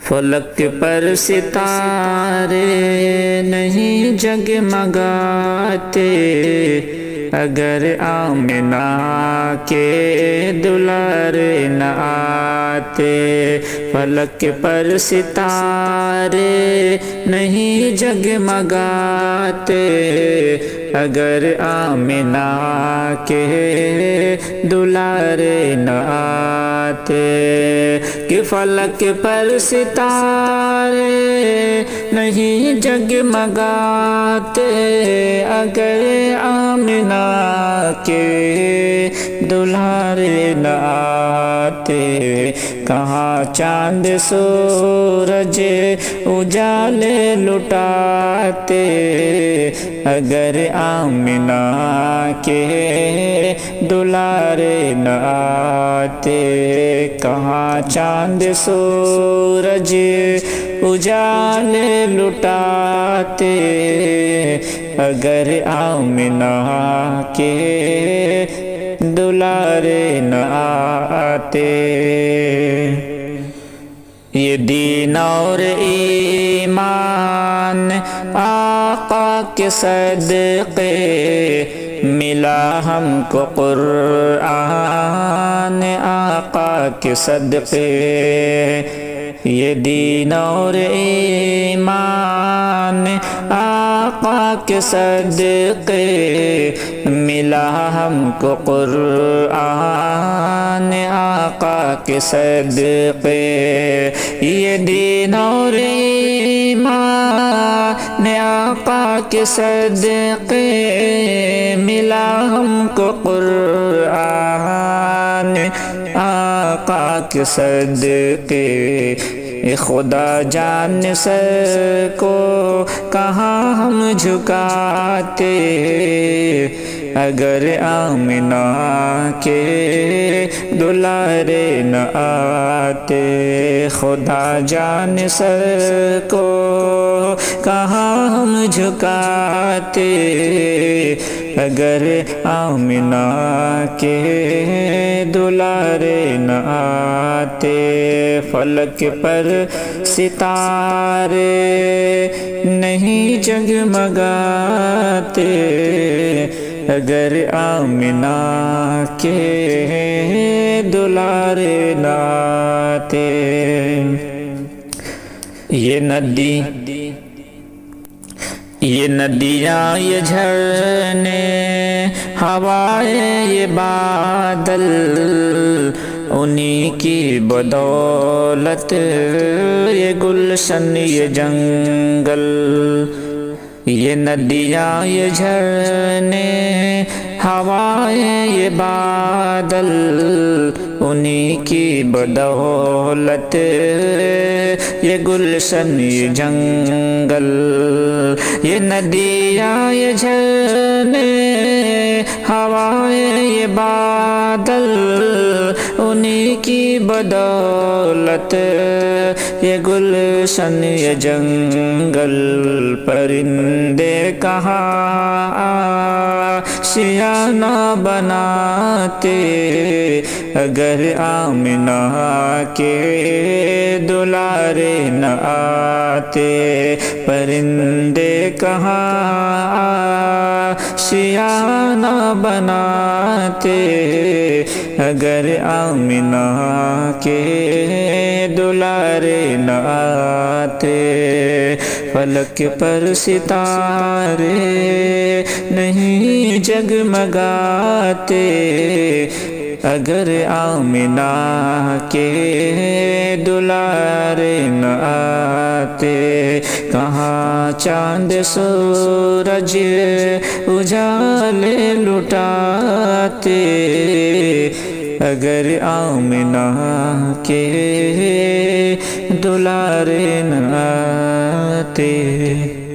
فلک پر ستارے نہیں جگمگاتے، اگر آمنہ کے دلارے نہ آتے۔ فلک پر ستارے نہیں جگمگاتے، اگر آمنہ کے دلارے نہ آتے۔ کہ فلک پر ستارے نہیں جگمگاتے، اگر آمنہ کے دلارے نہ آتے۔ کہاں چاند سورج اجالے لٹاتے، اگر آمنہ کے دلارے نہ آتے۔ کہاں چاند سورج اجالے لٹاتے، اگر آمنہ کے دلارے نہ آتے۔ یہ دین اور ایمان آقا کے صدقے، ملا ہم کو قرآن آقا کے صدقے۔ یہ دین اور ایمان آقا کے صدقے، ملا ہم کو قرآن آقا کے صدقے۔ یہ دین اور ایمان آقا کے صدقے، ملا ہم کو قرآن آقا کے صدقے۔ خدا جان سر کو کہاں ہم جھکاتے، اگر آمنہ کے دلارے نہ آتے۔ خدا جان سر کو کہاں ہم جھکاتے، اگر آمنہ کے دلارے نہ آتے۔ فلک پر ستارے نہیں جگمگاتے، اگر آمنہ کے دلارے نہ آتے۔ یہ ندیاں، یہ جھرنے، ہوائیں، یہ بادل، انہی کی بدولت یہ گلشن، یہ جنگل۔ یہ ندیاں، یہ جھرنے، ہوائیں، یہ بادل، انہی کی بدولت یہ گلشن، یہ جنگل۔ یہ ندیاں، یہ جھرنے، ہوائیں، یہ بادل، انہی کی بدولت یہ گلشن، یہ جنگل۔ پرندے کہاں آشیانہ بناتے، اگر آمنہ کے دلارے نہ آتے۔ پرندے کہاں آشیانہ بناتے، اگر آمنہ کے دلارے نہ آتے۔ فلک پر ستارے نہیں جگمگاتے، اگر آمنہ کے دلارے نہ آتے۔ کہاں چاند سورج اجالے لٹاتے، اگر آمنہ کے دلارے نہ آتے۔